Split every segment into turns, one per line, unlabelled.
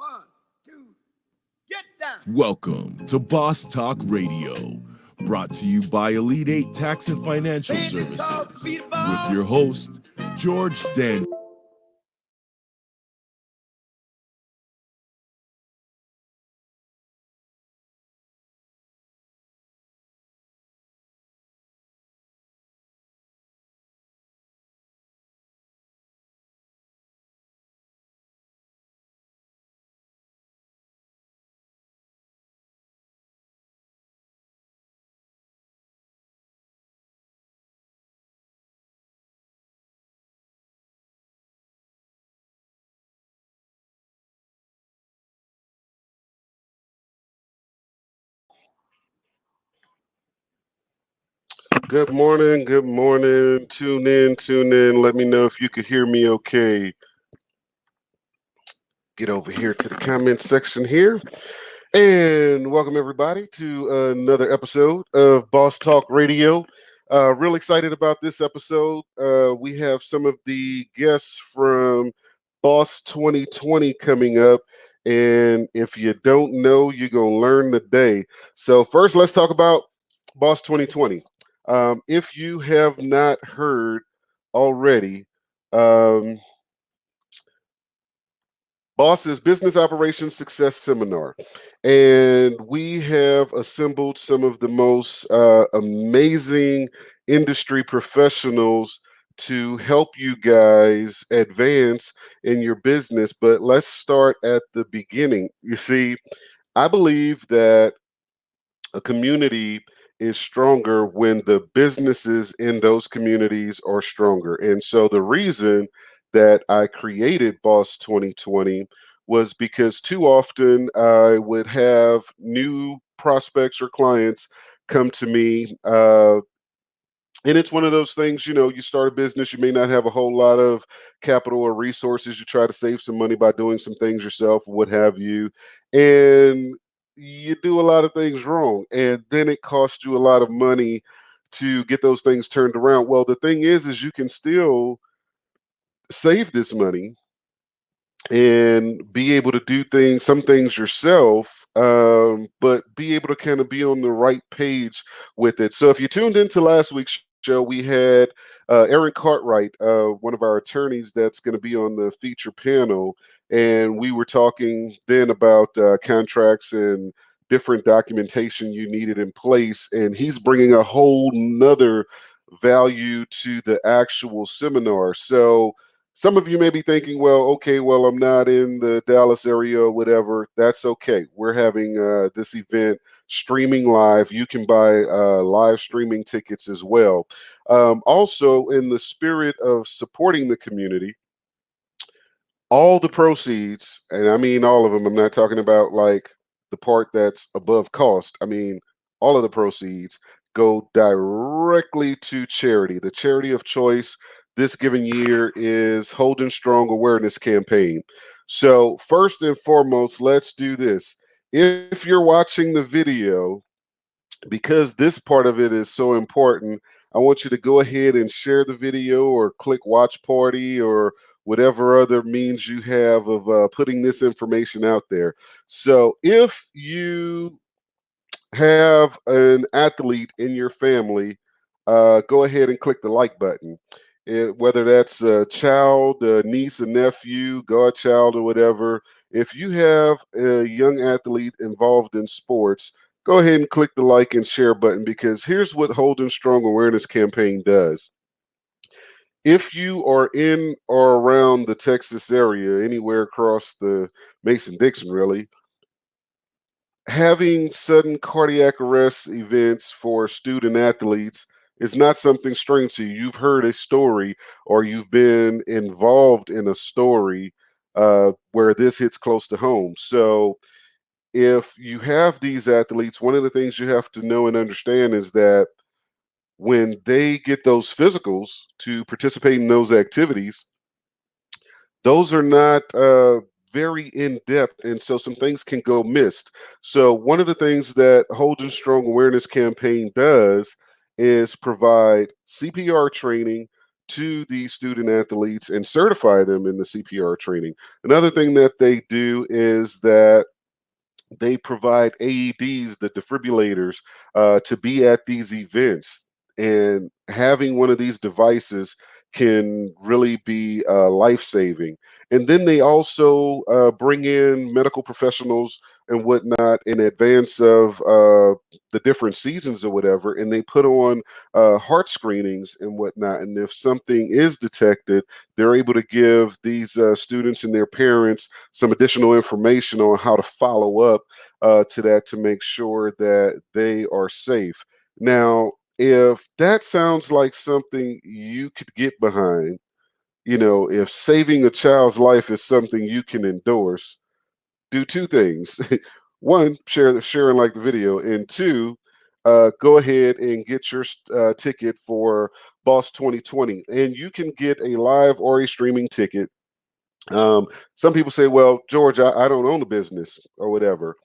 One, two, get down.
Welcome to Boss Talk Radio, brought to you by Elite 8 Tax and Financial Services, with your host, George Dan.
Good morning. Good morning. Tune in. Tune in. Let me know if you could hear me okay. Get over here to the comment section here. And welcome everybody to another episode of Boss Talk Radio. Real excited about this episode. We have some of the guests from Boss 2020 coming up. And if you don't know, you're going to learn today. So first, let's talk about Boss 2020. If you have not heard already, Boss's Business Operations Success Seminar. And we have assembled some of the most amazing industry professionals to help you guys advance in your business. But let's start at the beginning. You see, I believe that a community is stronger when the businesses in those communities are stronger. And so the reason that I created Boss 2020 was because too often I would have new prospects or clients come to me. And it's one of those things, you start a business, you may not have a whole lot of capital or resources. You try to save some money by doing some things yourself, what have you. And you do a lot of things wrong. And then it costs you a lot of money to get those things turned around. Well, the thing is you can still save this money and be able to do some things yourself, but be able to kind of be on the right page with it. So if you tuned into last week's show, we had Aaron Cartwright, one of our attorneys that's going to be on the feature panel. And we were talking then about contracts and different documentation you needed in place. And he's bringing a whole nother value to the actual seminar. So some of you may be thinking, well, I'm not in the Dallas area or whatever. That's okay. We're having this event streaming live. You can buy live streaming tickets as well. Also, in the spirit of supporting the community, all the proceeds, and I mean all of them, I'm not talking about like the part that's above cost. I mean, all of the proceeds go directly to charity. The charity of choice this given year is HOLDEN Strong Awareness Campaign. So first and foremost, let's do this. If you're watching the video, because this part of it is so important, I want you to go ahead and share the video or click watch party or whatever other means you have of putting this information out there. So if you have an athlete in your family, go ahead and click the like button. Whether that's a child, a niece, a nephew, godchild, or whatever, if you have a young athlete involved in sports, go ahead and click the like and share button, because here's what HOLDEN Strong Awareness Campaign does. If you are in or around the Texas area, anywhere across the Mason-Dixon, really, having sudden cardiac arrest events for student athletes is not something strange to you. You've heard a story or you've been involved in a story where this hits close to home. So if you have these athletes, one of the things you have to know and understand is that when they get those physicals to participate in those activities, those are not very in-depth, and so some things can go missed. So one of the things that HOLDEN Strong Awareness Campaign does is provide CPR training to the student athletes and certify them in the CPR training. Another thing that they do is that they provide AEDs, the defibrillators, to be at these events. And having one of these devices can really be life saving. And then they also bring in medical professionals and whatnot in advance of the different seasons or whatever, and they put on heart screenings and whatnot. And if something is detected, they're able to give these students and their parents some additional information on how to follow up to that to make sure that they are safe. Now, if that sounds like something you could get behind, if saving a child's life is something you can endorse, do two things. One, share and like the video, and two, go ahead and get your ticket for Boss 2020, and you can get a live or a streaming ticket. Some people say, well, George, I don't own a business or whatever.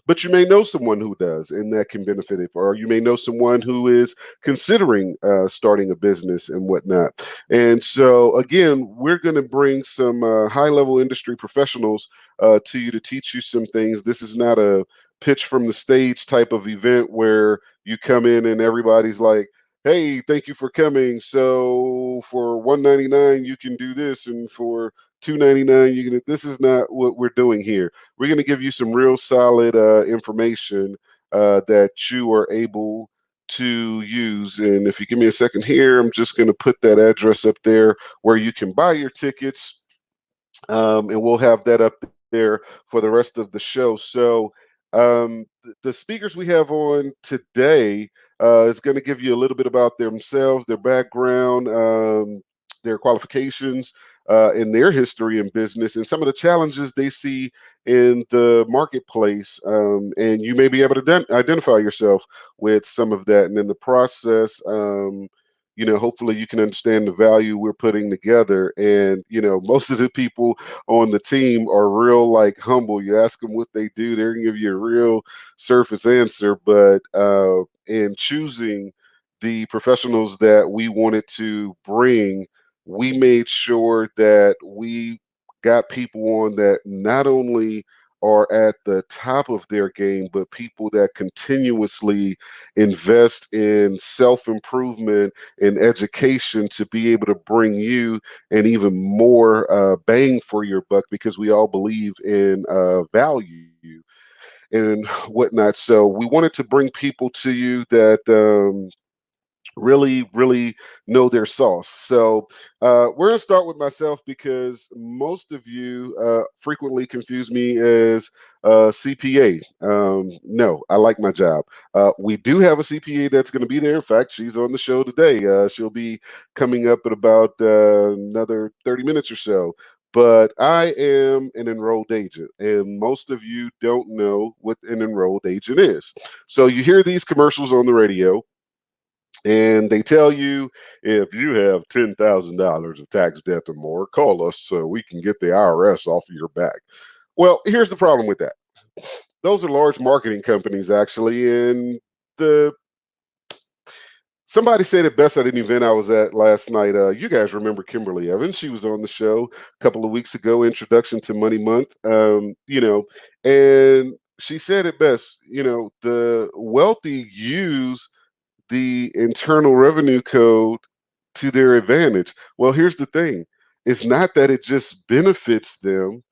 But you may know someone who does, and that can benefit it. Or you may know someone who is considering starting a business and whatnot. And so, again, we're going to bring some high level industry professionals to you to teach you some things. This is not a pitch from the stage type of event where you come in and everybody's like, hey, thank you for coming. So for $199, you can do this, and for $299, you can. This is not what we're doing here. We're going to give you some real solid information that you are able to use. And if you give me a second here, I'm just going to put that address up there where you can buy your tickets, and we'll have that up there for the rest of the show. So the speakers we have on today is going to give you a little bit about themselves, their background, their qualifications, in their history in business, and some of the challenges they see in the marketplace. And you may be able to identify yourself with some of that. And in the process, hopefully you can understand the value we're putting together. And, most of the people on the team are real, like, humble. You ask them what they do, they're going to give you a real surface answer. But in choosing the professionals that we wanted to bring, we made sure that we got people on that not only are at the top of their game, but people that continuously invest in self improvement and education to be able to bring you an even more bang for your buck, because we all believe in value and whatnot. So we wanted to bring people to you that really know their sauce. So we're going to start with myself, because most of you frequently confuse me as CPA. No, I like my job. We do have a CPA that's going to be there. In fact, she's on the show today. She'll be coming up in about another 30 minutes or so. But I am an enrolled agent, and most of you don't know what an enrolled agent is. So you hear these commercials on the radio, and they tell you, if you have $10,000 of tax debt or more, call us so we can get the IRS off of your back. Well, here's the problem with that. Those are large marketing companies, actually. And somebody said it best at an event I was at last night. You guys remember Kimberly Evans? She was on the show a couple of weeks ago, Introduction to Money Month. And she said it best. The wealthy use the Internal Revenue Code to their advantage. Well, here's the thing. It's not that it just benefits them,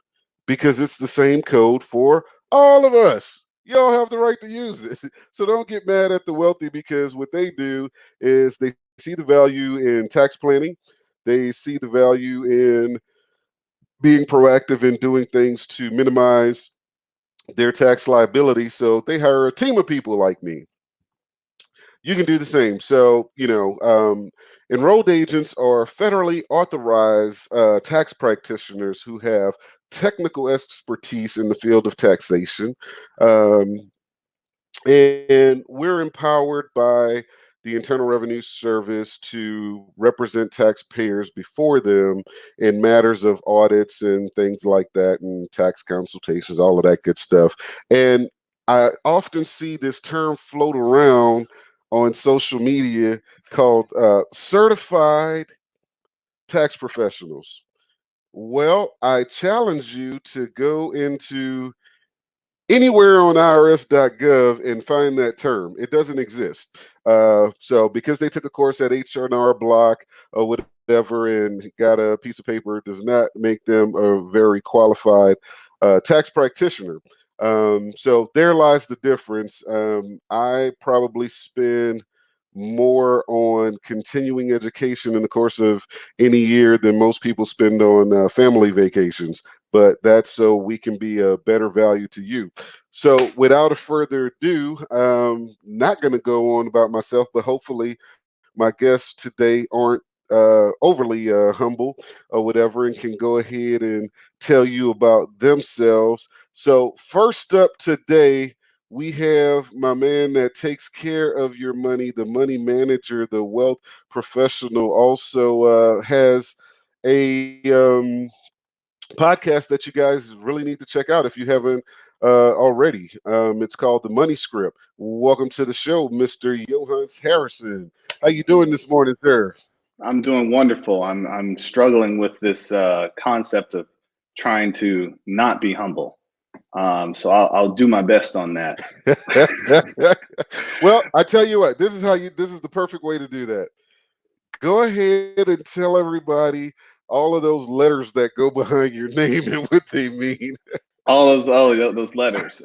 because it's the same code for all of us. Y'all have the right to use it. So don't get mad at the wealthy, because what they do is they see the value in tax planning. They see the value in being proactive in doing things to minimize their tax liability. So they hire a team of people like me. You can do the same. So, enrolled agents are federally authorized tax practitioners who have technical expertise in the field of taxation. Um, and we're empowered by the Internal Revenue Service to represent taxpayers before them in matters of audits and things like that, and tax consultations, all of that good stuff. And I often see this term float around on social media called certified tax professionals? Well, I challenge you to go into anywhere on irs.gov and find that term. It doesn't exist. So because they took a course at H&R Block or whatever and got a piece of paper does not make them a very qualified tax practitioner. So there lies the difference. I probably spend more on continuing education in the course of any year than most people spend on family vacations, but that's so we can be a better value to you. So without a further ado, not going to go on about myself, but hopefully my guests today aren't overly humble or whatever and can go ahead and tell you about themselves. So first up today, we have my man that takes care of your money, the money manager, the wealth professional, also has a podcast that you guys really need to check out if you haven't already. It's called The Money Script. Welcome to the show, Mr. Johan Saracen. How you doing this morning, sir?
I'm doing wonderful. I'm struggling with this concept of trying to not be humble. So I'll do my best on that.
Well, I tell you what, this is the perfect way to do that. Go ahead and tell everybody all of those letters that go behind your name and what they mean.
Those letters.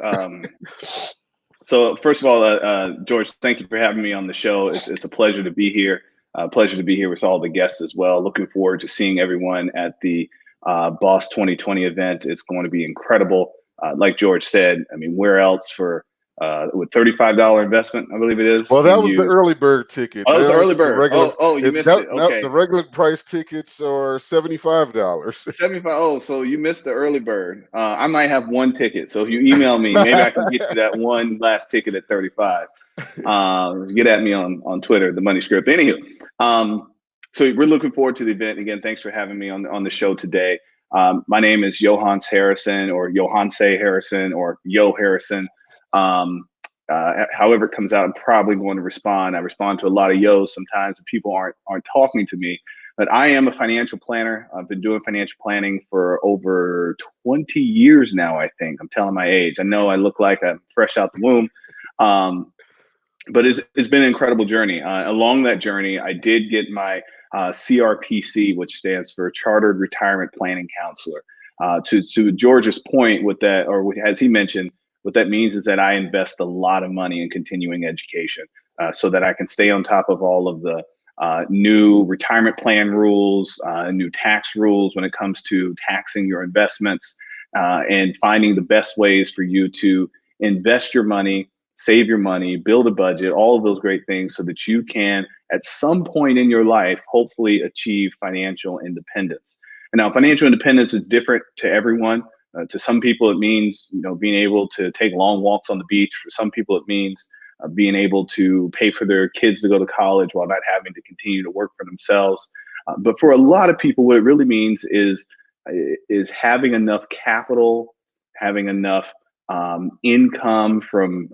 So first of all, George, thank you for having me on the show. It's a pleasure to be here. Pleasure to be here with all the guests as well. Looking forward to seeing everyone at the Boss 2020 event. It's going to be incredible. Like George said, I mean, where else for with $35 investment, I believe it is.
Well, that was the early bird ticket.
Oh, it was
Now
early
it's the
bird.
regular.
You missed it. Okay.
The regular price tickets are $75.
75. Oh, so you missed the early bird. I might have one ticket. So if you email me, maybe I can get you that one last ticket at 35. Get at me on Twitter, the Money Script. Anywho, so we're looking forward to the event. Again, thanks for having me on the show today. My name is Johan Saracen, or Johan Say Harrison, or Yo Harrison. However it comes out, I'm probably going to respond. I respond to a lot of yos sometimes, and people aren't talking to me. But I am a financial planner. I've been doing financial planning for over 20 years now, I think. I'm telling my age. I know I look like I'm fresh out the womb. But it's been an incredible journey. Along that journey, I did get my CRPC, which stands for Chartered Retirement Planning Counselor. To George's point with that, or as he mentioned, what that means is that I invest a lot of money in continuing education so that I can stay on top of all of the new retirement plan rules, new tax rules when it comes to taxing your investments, and finding the best ways for you to invest your money, save your money, build a budget, all of those great things so that you can, at some point in your life, hopefully achieve financial independence. And now financial independence is different to everyone. To some people, it means, being able to take long walks on the beach. For some people, it means being able to pay for their kids to go to college while not having to continue to work for themselves. But for a lot of people, what it really means is having enough capital, having enough income from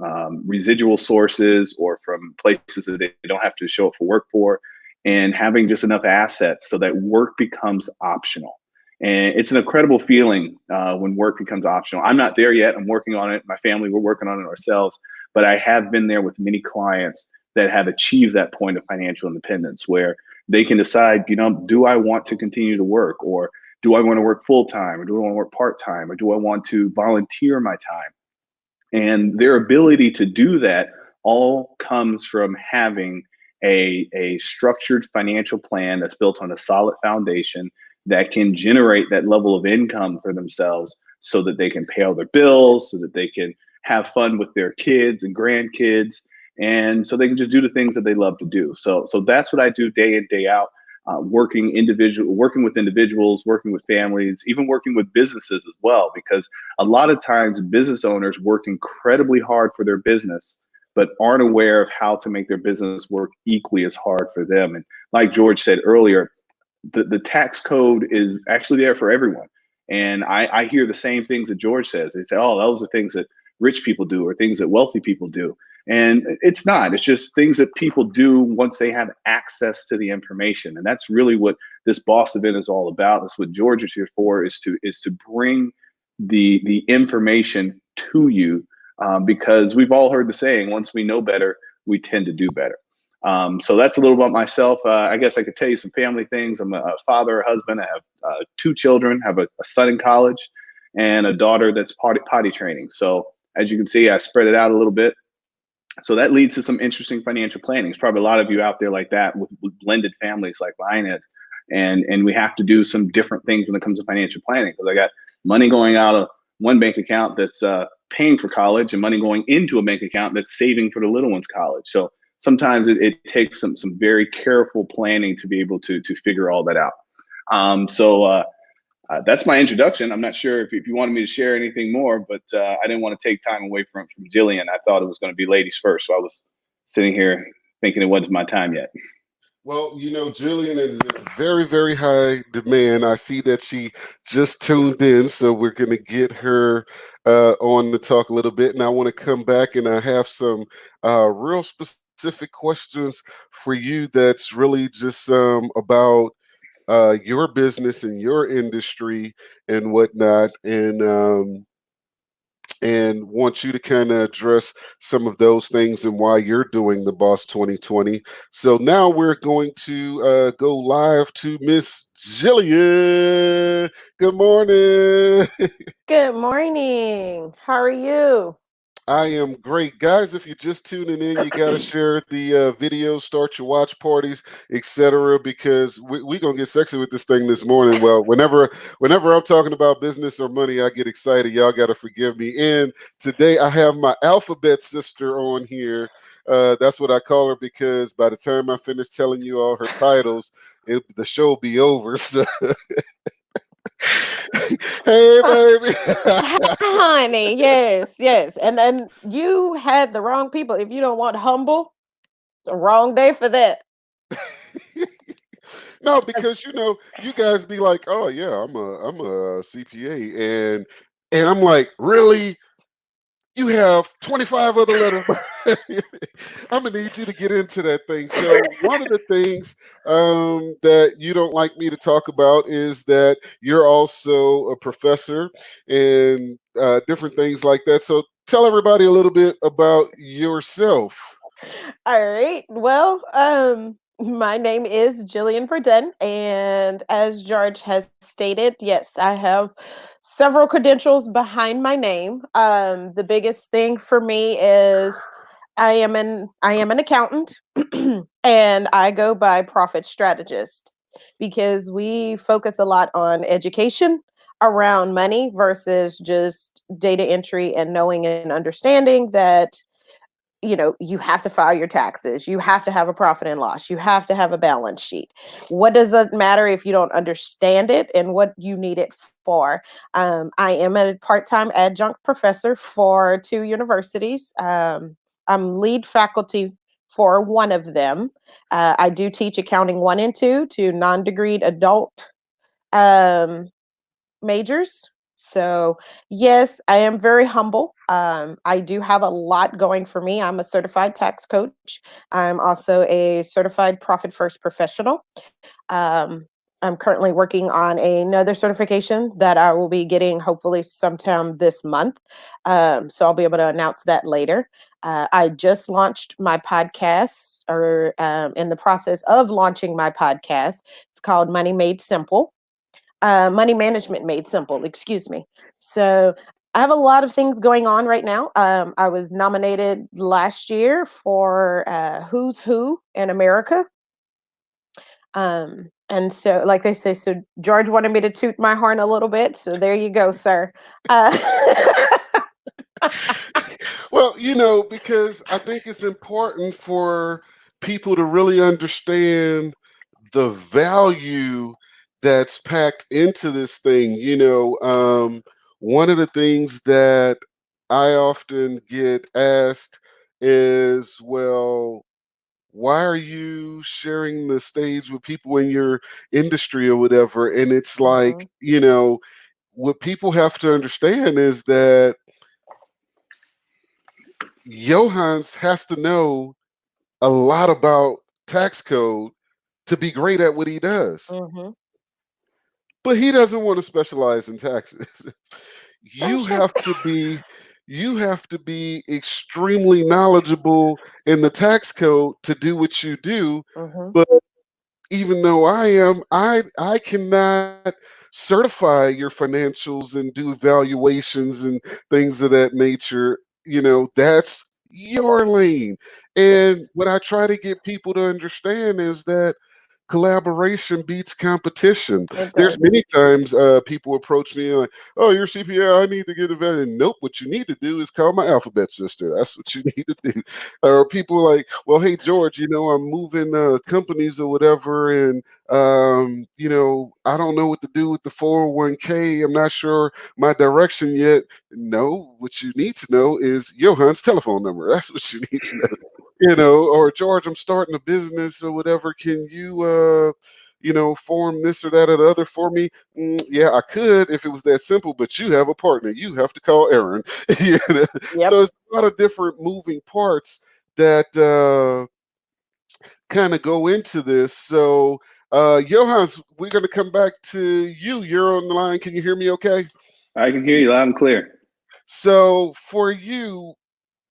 residual sources or from places that they don't have to show up for work for, and having just enough assets so that work becomes optional. And it's an incredible feeling when work becomes optional. I'm not there yet. I'm working on it. My family, we're working on it ourselves. But I have been there with many clients that have achieved that point of financial independence where they can decide, do I want to continue to work, or do I want to work full time, or do I want to work part time, or do I want to volunteer my time? And their ability to do that all comes from having a structured financial plan that's built on a solid foundation that can generate that level of income for themselves so that they can pay all their bills, so that they can have fun with their kids and grandkids, and so they can just do the things that they love to do. So that's what I do day in, day out, working with individuals, working with families, even working with businesses as well, because a lot of times business owners work incredibly hard for their business, but aren't aware of how to make their business work equally as hard for them. And like George said earlier, the tax code is actually there for everyone. And I hear the same things that George says. They say, oh, those are things that rich people do or things that wealthy people do. And it's not. It's just things that people do once they have access to the information. And that's really what this Boss event is all about. That's what George is here for, is to bring the information to you, because we've all heard the saying, once we know better, we tend to do better. So that's a little about myself. I guess I could tell you some family things. I'm a father, a husband. I have 2 children, have a son in college, and a daughter that's potty training. So as you can see, I spread it out a little bit. So that leads to some interesting financial planning. There's probably a lot of you out there like that with blended families like mine is. And we have to do some different things when it comes to financial planning, because I got money going out of one bank account that's paying for college, and money going into a bank account that's saving for the little one's college. So sometimes it takes some very careful planning to be able to figure all that out. So that's my introduction. I'm not sure if you wanted me to share anything more, but I didn't want to take time away from Jillian. I thought it was going to be ladies first, so I was sitting here thinking it wasn't my time yet.
Well, Jillian is in very, very high demand. I see that she just tuned in, so we're going to get her on to talk a little bit. And I want to come back, and I have some real specific questions for you that's really just about your business and your industry and whatnot. And want you to kind of address some of those things and why you're doing the Boss 2020. So now we're going to go live to Miss Jillian. Good morning.
Good morning. How are you?
I am great. Guys, if you're just tuning in, you got to share the video, start your watch parties, etc., because we're going to get sexy with this thing this morning. Well, whenever I'm talking about business or money, I get excited. Y'all got to forgive me. And today I have my alphabet sister on here. That's what I call her, because by the time I finish telling you all her titles, the show will be over. So hey, baby.
Honey, yes. And then you had the wrong people. If you don't want humble, it's the wrong day for that.
No, because you guys be like, oh yeah, I'm a CPA, and I'm like, really? You have 25 other letters. I'm gonna need you to get into that thing. So one of the things that you don't like me to talk about is that you're also a professor and different things like that. So tell everybody a little bit about yourself.
All right. Well, my name is Jillian Burden, and as George has stated, yes, I have several credentials behind my name. The biggest thing for me is I am an accountant, and I go by profit strategist because we focus a lot on education around money versus just data entry and knowing and understanding that you have to file your taxes, you have to have a profit and loss, you have to have a balance sheet. What does it matter if you don't understand it and what you need it for? I am a part-time adjunct professor for 2 universities. I'm lead faculty for one of them. I do teach accounting 1 and 2 to non-degreed adult um, majors. So, yes, I am very humble. I do have a lot going for me. I'm a certified tax coach. I'm also a certified Profit First professional. Um, I'm currently working on another certification that I will be getting hopefully sometime this month. So I'll be able to announce that later. I just launched my podcast, or in the process of launching my podcast. It's called Money Made Simple. Money Management Made Simple, excuse me. So I have a lot of things going on right now. I was nominated last year for Who's Who in America. And so, like they say, so George wanted me to toot my horn a little bit. So there you go, sir. Uh,
Well, because I think it's important for people to really understand the value that's packed into this thing. One of the things that I often get asked is, well, why are you sharing the stage with people in your industry or whatever? And it's like,
Mhm.
what people have to understand is that Johans has to know a lot about tax code to be great at what he does.
Mm-hmm.
But he doesn't want to specialize in taxes.
Oh,
you
sure.
have to be you have to be extremely knowledgeable in the tax code to do what you do.
Mm-hmm.
But even though I cannot certify your financials and do evaluations and things of that nature. That's your lane. And
Yes,
what I try to get people to understand is that collaboration beats competition.
it
There's
does.
many times people approach me like, "Oh, you're CPA. I need to get a vet." And nope, what you need to do is call my alphabet sister. That's what you need to do. Or people like, "Well, hey George, I'm moving companies or whatever, and I don't know what to do with the 401k. I'm not sure my direction yet." No, what you need to know is Johan's telephone number. That's what you need to know. Or George, I'm starting a business or whatever. Can you, form this or that or the other for me? Yeah, I could if it was that simple, but you have a partner. You have to call Aaron.
Yep.
So it's a lot of different moving parts that kind of go into this. So, Johans, we're going to come back to you. You're on the line. Can you hear me okay?
I can hear you loud and clear.
So for you,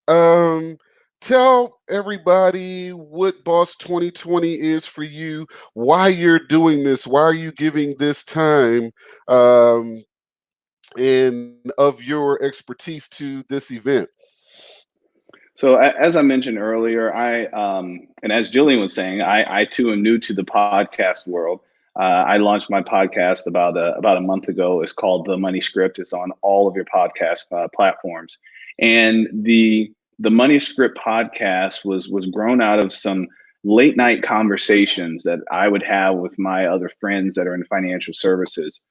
Um, tell everybody what Boss 2020 is for you, why you're doing this, why are you giving this time and of your expertise to this event.
So as I mentioned earlier, and as Jillian was saying, I too am new to the podcast world. I launched my podcast about a month ago. It's called The Money Script. It's on all of your podcast platforms, and the Money Script podcast was grown out of some late night conversations that I would have with my other friends that are in financial services.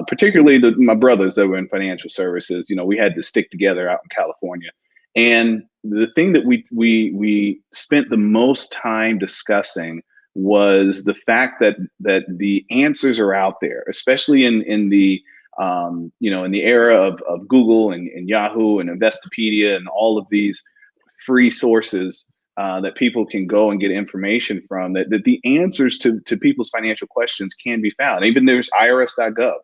Particularly my brothers that were in financial services. We had to stick together out in California. And the thing that we spent the most time discussing was the fact that the answers are out there, especially in the in the era of Google and Yahoo and Investopedia and all of these free sources that people can go and get information from. That the answers to people's financial questions can be found. Even there's IRS.gov,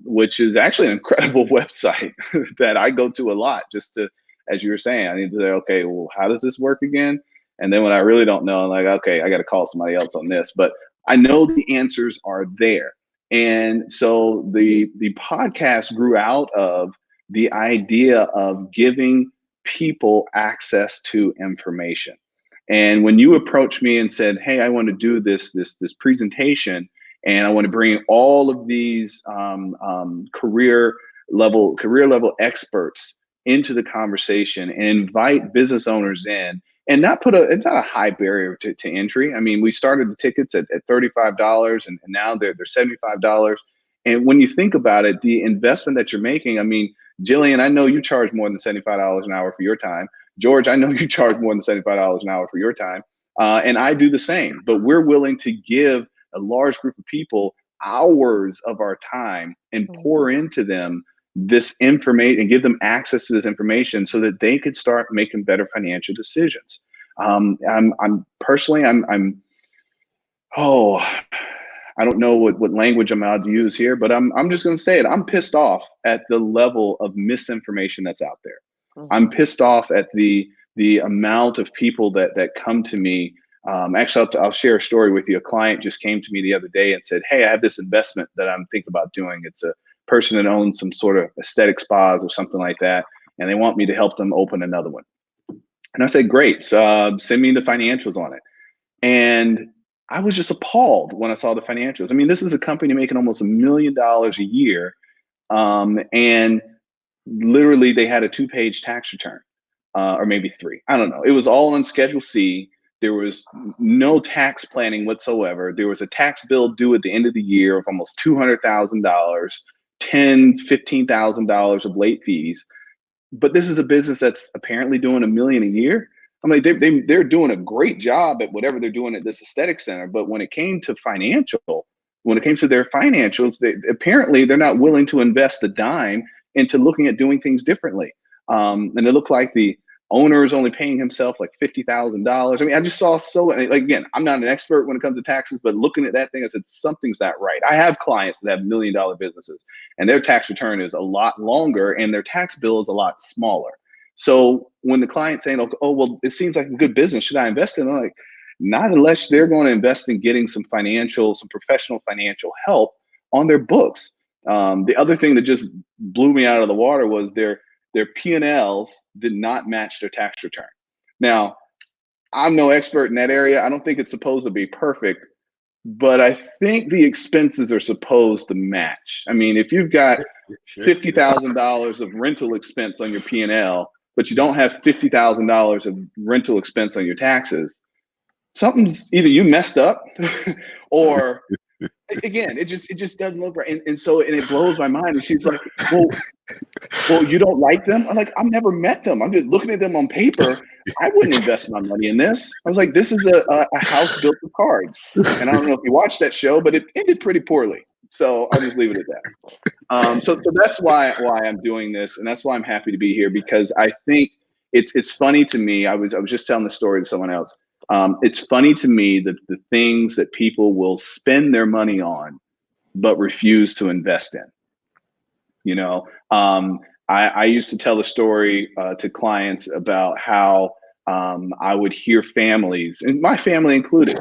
which is actually an incredible website that I go to a lot just to, as you were saying, I need to say, okay, well, how does this work again? And then when I really don't know, I'm like, okay, I got to call somebody else on this. But I know the answers are there. And so the podcast grew out of the idea of giving people access to information. And when you approached me and said, "Hey, I want to do this presentation, and I want to bring all of these career level experts into the conversation and invite business owners in, and it's not a high barrier to entry. I mean, we started the tickets at $35, and now they're $75. And when you think about it, the investment that you're making, I mean, Jillian, I know you charge more than $75 an hour for your time. George, I know you charge more than $75 an hour for your time. And I do the same, but we're willing to give a large group of people hours of our time and pour into them this information and give them access to this information so that they could start making better financial decisions. I'm personally, oh, I don't know what language I'm allowed to use here, but I'm just going to say it. I'm pissed off at the level of misinformation that's out there.
Mm-hmm.
I'm pissed off at the amount of people that come to me. Actually, I'll share a story with you. A client just came to me the other day and said, "Hey, I have this investment that I'm thinking about doing. It's a person that owns some sort of aesthetic spas or something like that, and they want me to help them open another one." And I said, "Great, so, send me the financials on it." And I was just appalled when I saw the financials. I mean, this is a company making almost $1 million a year, and literally they had a 2-page tax return, or maybe 3. I don't know. It was all on Schedule C. There was no tax planning whatsoever. There was a tax bill due at the end of the year of almost $200,000, $15,000 of late fees. But this is a business that's apparently doing $1 million a year. I mean, they're doing a great job at whatever they're doing at this aesthetic center. But when it came to when it came to their financials, apparently they're not willing to invest a dime into looking at doing things differently. And it looked like the owner is only paying himself like $50,000. I mean, I just saw like, again, I'm not an expert when it comes to taxes, but looking at that thing, I said, something's not right. I have clients that have $1 million businesses and their tax return is a lot longer and their tax bill is a lot smaller. So when the client's saying, oh, well, it seems like a good business, should I invest in it? I'm like, not unless they're going to invest in getting some professional financial help on their books. The other thing that just blew me out of the water was their P&Ls did not match their tax return. Now, I'm no expert in that area. I don't think it's supposed to be perfect, but I think the expenses are supposed to match. I mean, if you've got $50,000 of rental expense on your P&L, but you don't have $50,000 of rental expense on your taxes, something's either you messed up or again, it just doesn't look right. And so it blows my mind. And she's like, well, you don't like them? I'm like, I've never met them. I'm just looking at them on paper. I wouldn't invest my money in this. I was like, this is a house built of cards. And I don't know if you watched that show, but it ended pretty poorly. So I'll just leave it at that. So that's why I'm doing this. And that's why I'm happy to be here, because I think it's funny to me. I was just telling the story to someone else. It's funny to me that the things that people will spend their money on, but refuse to invest in. You know, I used to tell a story to clients about how I would hear families, and my family included,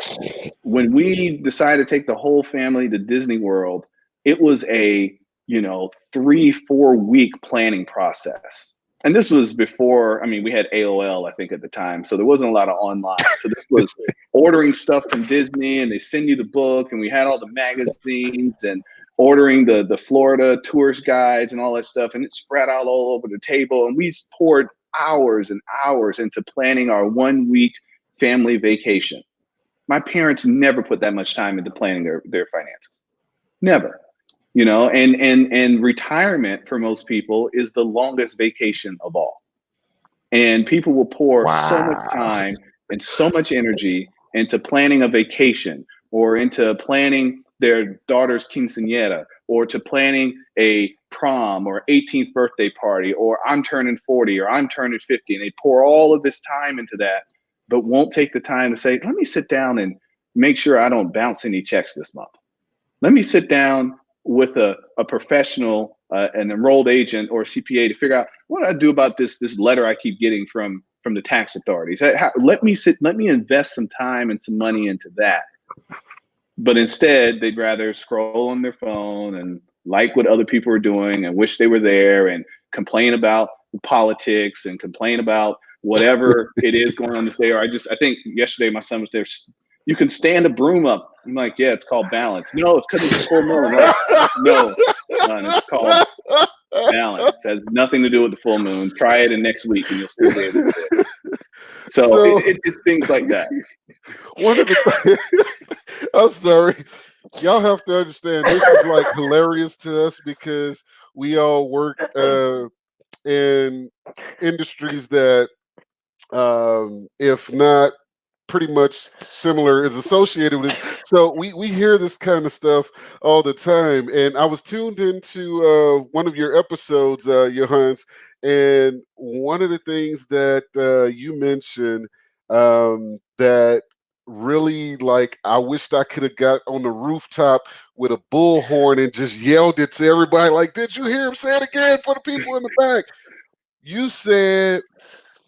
when we decided to take the whole family to Disney World, it was a 3-4 week planning process. And this was before, I mean, we had AOL, I think, at the time. So there wasn't a lot of online. So this was ordering stuff from Disney, and they send you the book, and we had all the magazines and ordering the Florida tourist guides and all that stuff. And it spread out all over the table. And we poured hours and hours into planning our 1 week family vacation. My parents never put that much time into planning their finances. Never. And retirement for most people is the longest vacation of all. And people will pour so much time and so much energy into planning a vacation, or into planning their daughter's quinceañera, or to planning a prom or 18th birthday party, or I'm turning 40 or I'm turning 50. And they pour all of this time into that, but won't take the time to say, let me sit down and make sure I don't bounce any checks this month. Let me sit down with a professional, an enrolled agent or CPA, to figure out what do I do about this letter I keep getting from the tax authorities. Let me invest some time and some money into that. But instead, they'd rather scroll on their phone and like what other people are doing and wish they were there, and complain about politics and complain about whatever it is going on this day. Or I think yesterday my son was there. You can stand a broom up. I'm like, yeah, it's called balance. No, it's because it's a full moon. Like, no, son, it's called balance. It has nothing to do with the full moon. Try it in next week and you'll still be able to do it. So it's things like that.
One of the I'm sorry. Y'all have to understand, this is like hilarious to us, because we all work in industries that, if not pretty much similar, is associated with it. So we hear this kind of stuff all the time. And I was tuned into one of your episodes, Johannes, and one of the things that you mentioned that really, like, I wished I could have got on the rooftop with a bullhorn and just yelled it to everybody, like, did you hear him say it again for the people in the back? You said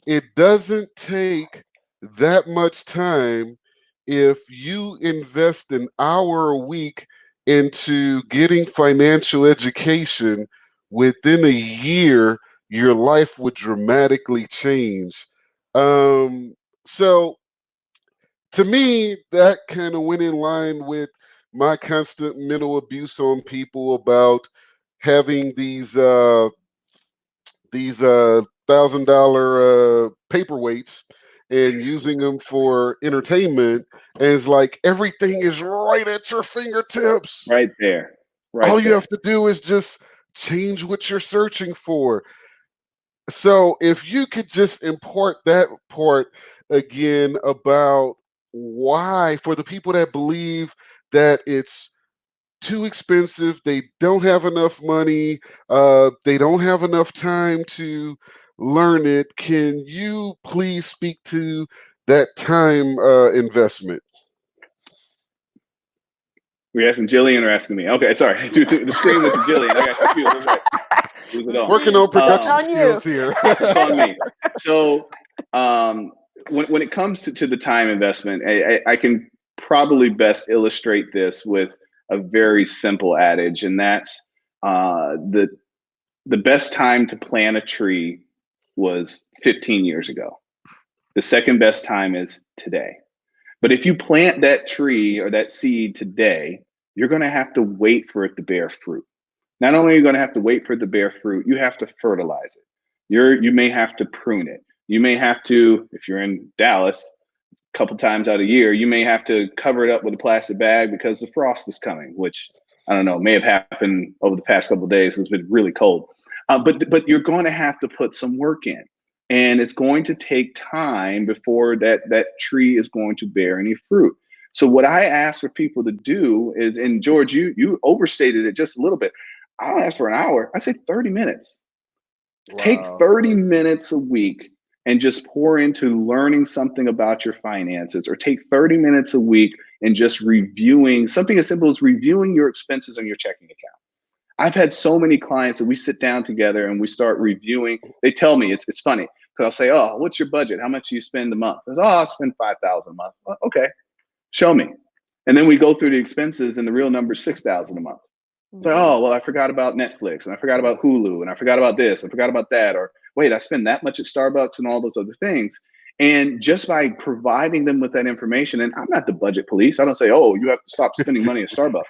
it doesn't take that much time if you invest an hour a week into getting financial education. Within a year, your life would dramatically change. So to me, that kind of went in line with my constant mental abuse on people about having these $1,000 paperweights and using them for entertainment. And it's like everything is right at your fingertips.
Right there.
All you have to do is just change what you're searching for. So if you could just import that part again about why, for the people that believe that it's too expensive, they don't have enough money, they don't have enough time to learn it. Can you please speak to that time investment?
Were you asking Jillian or asking me? Okay, sorry. The screen was Jillian. I got confused. I was like, who's it on?
Working on production
on
skills here.
It's on me. So when it comes to the time investment, I can probably best illustrate this with a very simple adage, and that's the best time to plant a tree was 15 years ago. The second best time is today. But if you plant that tree or that seed today, you're going to have to wait for it to bear fruit. Not only are you going to have to wait for it to bear fruit, you have to fertilize it. You may have to prune it. You may have to, if you're in Dallas, a couple times out of the year, you may have to cover it up with a plastic bag because the frost is coming, which I don't know, may have happened over the past couple of days. It's been really cold. But you're going to have to put some work in. And it's going to take time before that tree is going to bear any fruit. So what I ask for people to do is, and George, you overstated it just a little bit. I don't ask for an hour. I say 30 minutes. Wow. Take 30 minutes a week and just pour into learning something about your finances, or take 30 minutes a week and just reviewing something as simple as reviewing your expenses on your checking account. I've had so many clients that we sit down together and we start reviewing. They tell me, it's funny, because I'll say, oh, what's your budget? How much do you spend a month? I say, oh, I spend $5,000 a month. Well, okay, show me. And then we go through the expenses and the real number is $6,000 a month. So, oh, well, I forgot about Netflix, and I forgot about Hulu, and I forgot about this, I forgot about that, or wait, I spend that much at Starbucks and all those other things. And just by providing them with that information, and I'm not the budget police. I don't say, oh, you have to stop spending money at Starbucks.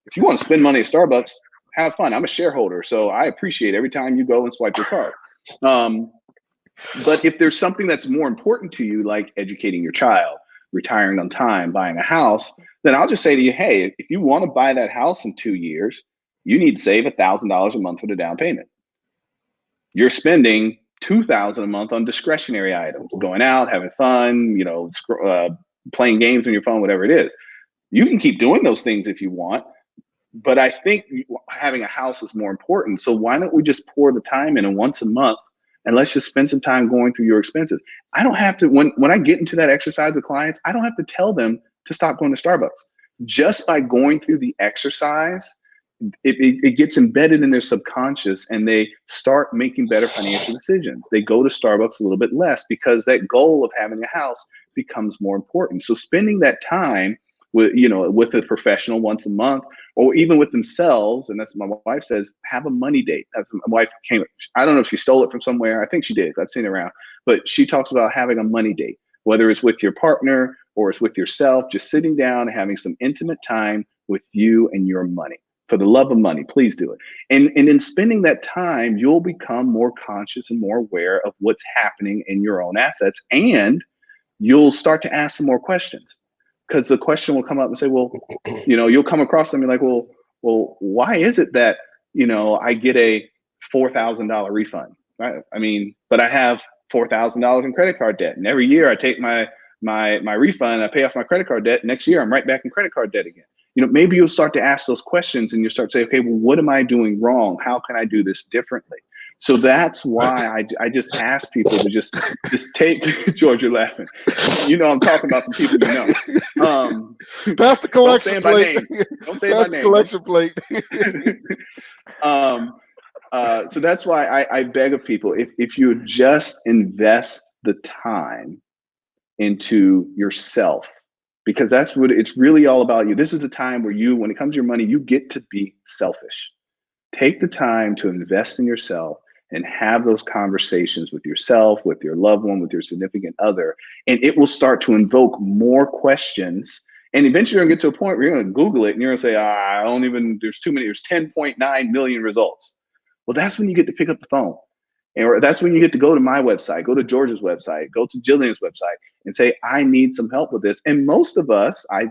If you want to spend money at Starbucks, have fun. I'm a shareholder, so I appreciate every time you go and swipe your card. But if there's something that's more important to you, like educating your child, retiring on time, buying a house, then I'll just say to you, hey, if you want to buy that house in 2 years, you need to save $1,000 a month for the down payment. You're spending $2,000 a month on discretionary items, going out, having fun, playing games on your phone, whatever it is. You can keep doing those things if you want, but I think having a house is more important. So why don't we just pour the time in, and once a month, and let's just spend some time going through your expenses. I don't have to, when I get into that exercise with clients, I don't have to tell them to stop going to Starbucks. Just by going through the exercise, it gets embedded in their subconscious, and they start making better financial decisions. They go to Starbucks a little bit less because that goal of having a house becomes more important. So spending that time with a professional once a month, or even with themselves, and that's what my wife says, have a money date. That's my wife I don't know if she stole it from somewhere. I think she did. I've seen it around. But she talks about having a money date, whether it's with your partner or it's with yourself, just sitting down and having some intimate time with you and your money. For the love of money, please do it. And in spending that time, you'll become more conscious and more aware of what's happening in your own assets, and you'll start to ask some more questions. Because the question will come up and say, well, you'll come across something like, well, why is it that, I get a $4,000 refund, right? I mean, but I have $4,000 in credit card debt. And every year I take my refund, I pay off my credit card debt. Next year, I'm right back in credit card debt again. Maybe you'll start to ask those questions, and you'll start to say, okay, well, what am I doing wrong? How can I do this differently? So that's why I just ask people to just take, George, you're laughing. I'm talking about some people
Pass the collection plate.
Don't say my name.
Collection plate.
So that's why I beg of people, if you just invest the time into yourself, because that's what it's really all about. You. This is a time where when it comes to your money, you get to be selfish. Take the time to invest in yourself and have those conversations with yourself, with your loved one, with your significant other, and it will start to invoke more questions. And eventually you're gonna get to a point where you're gonna Google it and you're gonna say, there's too many, there's 10.9 million results. Well, that's when you get to pick up the phone. Or that's when you get to go to my website, go to George's website, go to Jillian's website and say, I need some help with this. And most of us, I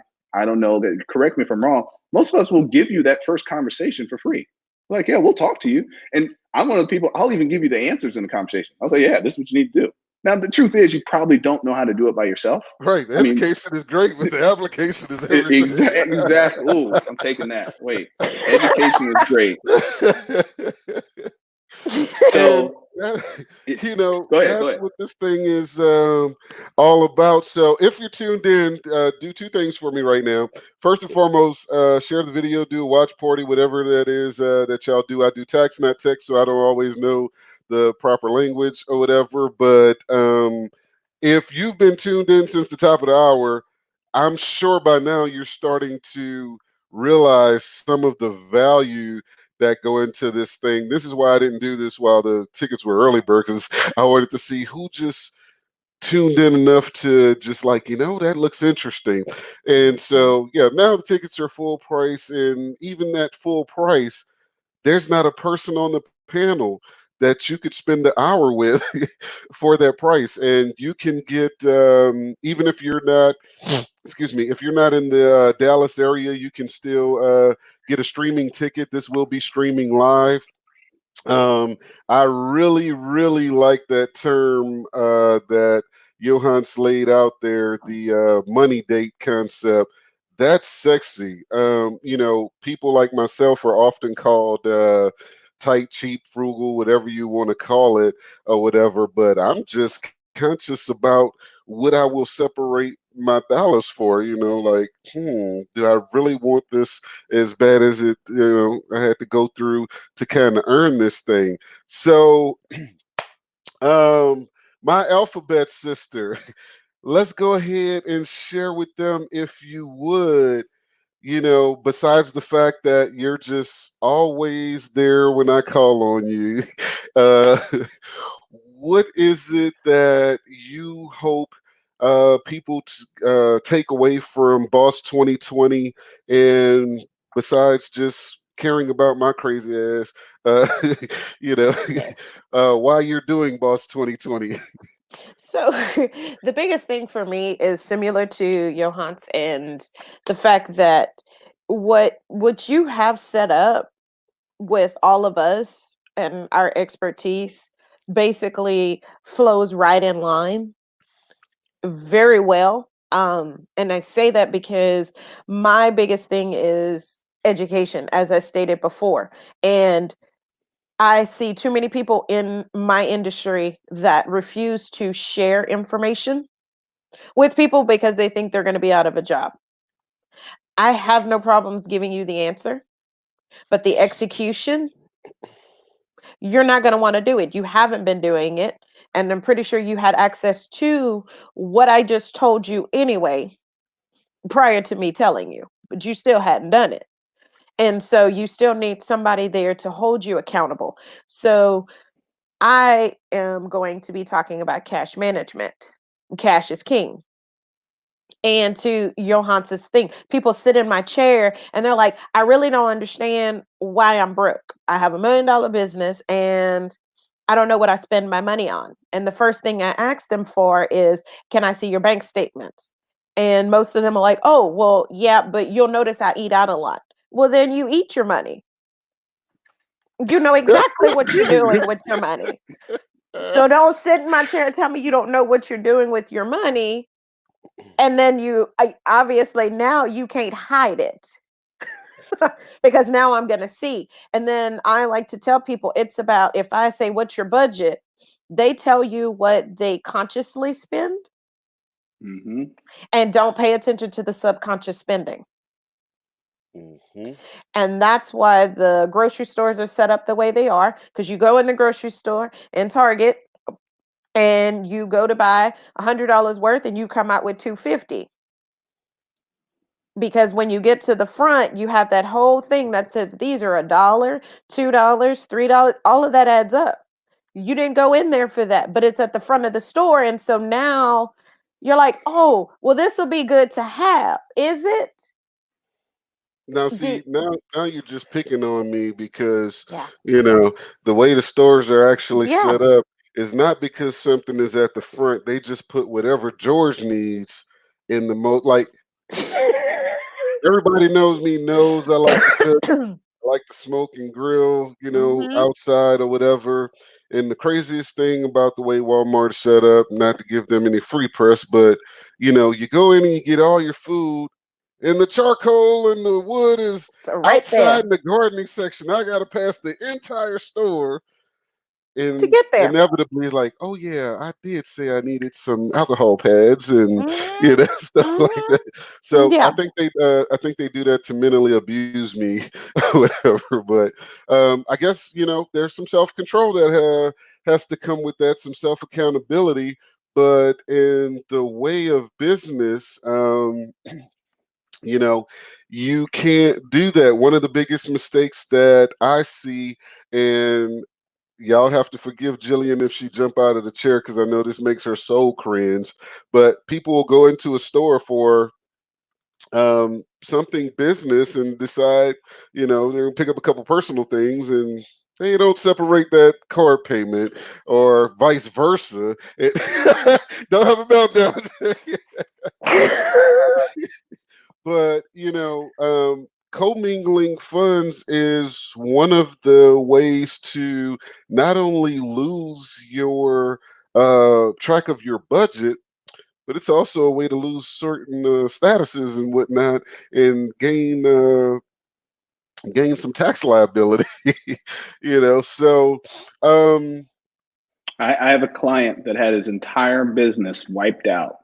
don't know, correct me if I'm wrong, most of us will give you that first conversation for free. Like, yeah, we'll talk to you. And I'm one of the people, I'll even give you the answers in the conversation. I'll say, yeah, this is what you need to do. Now, the truth is, you probably don't know how to do it by yourself.
Right. The education is great, but the application is everything.
Exactly. Oh, I'm taking that. Wait, education is great. So
that,
It- Go ahead. Go
that's
ahead.
what this thing is all about. So if you're tuned in, do two things for me right now. First and foremost, share the video, do a watch party, whatever that is that y'all do. I do tax, not text, so I don't always know the proper language or whatever. But if you've been tuned in since the top of the hour, I'm sure by now you're starting to realize some of the value that go into this thing. This is why I didn't do this while the tickets were early bird, because I wanted to see who just tuned in enough to just like, that looks interesting. And so, yeah, now the tickets are full price. And even that full price, there's not a person on the panel that you could spend the hour with for that price. And you can get, even if you're not, excuse me, if you're not in the Dallas area, you can still get a streaming ticket. This will be streaming live. I really, really like that term that Johan's laid out there, the money date concept. That's sexy. People like myself are often called tight, cheap, frugal, whatever you want to call it, or whatever. But I'm just conscious about what I will separate my dollars for. Like, do I really want this as bad as it? I had to go through to kind of earn this thing. So, um, my alphabet sister, let's go ahead and share with them, if you would, besides the fact that you're just always there when I call on you, uh, what is it that you hope people take away from Boss 2020, and besides just caring about my crazy ass, uh, you know,
Yes.
why you're doing Boss 2020?
So the biggest thing for me is similar to Johan's, and the fact that what you have set up with all of us and our expertise basically flows right in line very well. And I say that because my biggest thing is education, as I stated before. And I see too many people in my industry that refuse to share information with people because they think they're going to be out of a job. I have no problems giving you the answer, but the execution, you're not going to want to do it. You haven't been doing it. And I'm pretty sure you had access to what I just told you anyway prior to me telling you, but you still hadn't done it. And so you still need somebody there to hold you accountable. So I am going to be talking about cash management. Cash is king. And to Johannes' thing, people sit in my chair and they're like, I really don't understand why I'm broke. I have $1 million business and I don't know what I spend my money on. And the first thing I ask them for is, can I see your bank statements? And most of them are like, oh, well, yeah, but you'll notice I eat out a lot. Well, then you eat your money. You know exactly what you're doing with your money. So don't sit in my chair and tell me you don't know what you're doing with your money. And then obviously now you can't hide it because now I'm going to see. And then I like to tell people it's about, if I say, what's your budget? They tell you what they consciously spend
Mm-hmm.
and don't pay attention to the subconscious spending.
Hmm.
And that's why the grocery stores are set up the way they are, because you go in the grocery store in Target and you go to buy $100 worth and you come out with $250. Because when you get to the front, you have that whole thing that says these are $1, $2, $3, all of that adds up. You didn't go in there for that, but it's at the front of the store. And so now you're like, oh, well, this will be good to have. Is it?
Now,
Do
see, now you're just picking on me because
Yeah.
the way the stores are actually
Yeah.
set up is not because something is at the front. They just put whatever George needs in the most. Like, everybody knows me, knows I like to cook, I like to smoke and grill,
Hmm.
outside or whatever. And the craziest thing about the way Walmart is set up, not to give them any free press, but you go in and you get all your food, and the charcoal and the wood is
Right
outside
there.
in the gardening section. I got to pass the entire store,
to get there.
inevitably like, oh yeah, I did say I needed some alcohol pads and
Mhm,
stuff like
mhm.
that. So
Yeah.
I think they do that to mentally abuse me or whatever. But I guess there's some self control that has to come with that, some self accountability. But in the way of business, you can't do that. One of the biggest mistakes that I see, and y'all have to forgive Jillian if she jump out of the chair because I know this makes her so cringe. But people will go into a store for something business and decide, they're gonna pick up a couple personal things and they don't separate that card payment or vice versa. Don't have a meltdown. But commingling funds is one of the ways to not only lose your track of your budget, but it's also a way to lose certain statuses and whatnot and gain some tax liability. So um
I have a client that had his entire business wiped out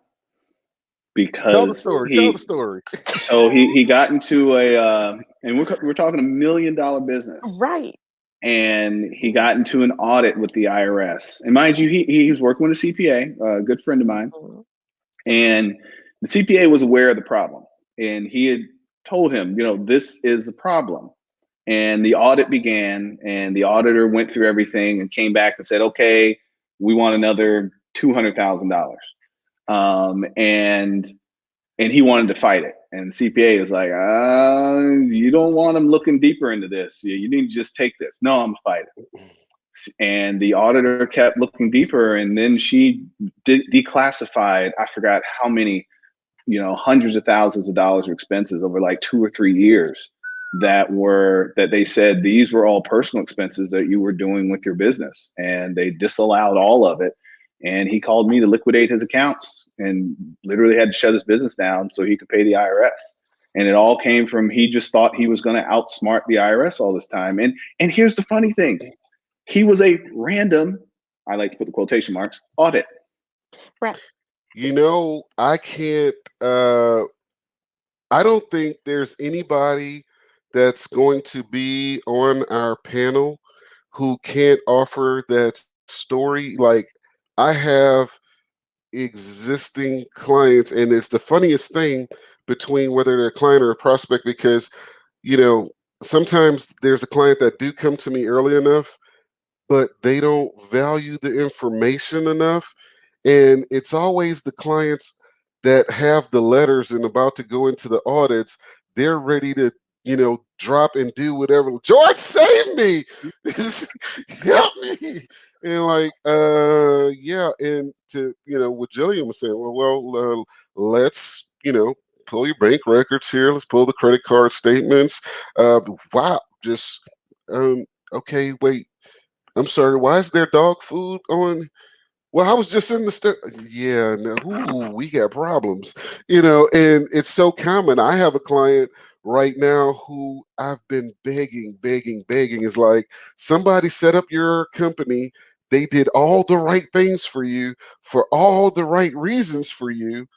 tell the
because
story. Tell the story.
he got into and we're talking $1 million business.
Right.
And he got into an audit with the IRS. And mind you, he was working with a CPA, a good friend of mine.
Mhm.
And the CPA was aware of the problem. And he had told him, this is the problem. And the audit began, and the auditor went through everything and came back and said, okay, we want another $200,000. And he wanted to fight it. And the CPA is like, you don't want him looking deeper into this. You need to just take this. No, I'm fighting. And the auditor kept looking deeper, and then she declassified, I forgot how many, hundreds of thousands of dollars of expenses over like 2 or 3 years that they said these were all personal expenses that you were doing with your business, and they disallowed all of it. And he called me to liquidate his accounts and literally had to shut his business down so he could pay the IRS. And it all came from, he just thought he was going to outsmart the IRS all this time. And here's the funny thing. He was a random, I like to put the quotation marks, audit.
Right.
I can't I don't think there's anybody that's going to be on our panel who can't offer that story. Like, I have existing clients, and it's the funniest thing between whether they're a client or a prospect, because sometimes there's a client that do come to me early enough, but they don't value the information enough. And it's always the clients that have the letters and about to go into the audits. They're ready to, drop and do whatever. George, save me! Help me! And like, yeah. And to, what Jillian was saying, let's, pull your bank records here. Let's pull the credit card statements. Wow. Just, okay, wait. I'm sorry, why is there dog food on? Well, I was just in the store. Yeah, no, ooh, we got problems, and it's so common. I have a client right now who I've been begging, begging, begging. Is like, somebody set up your company. They did all the right things for you for all the right reasons for you,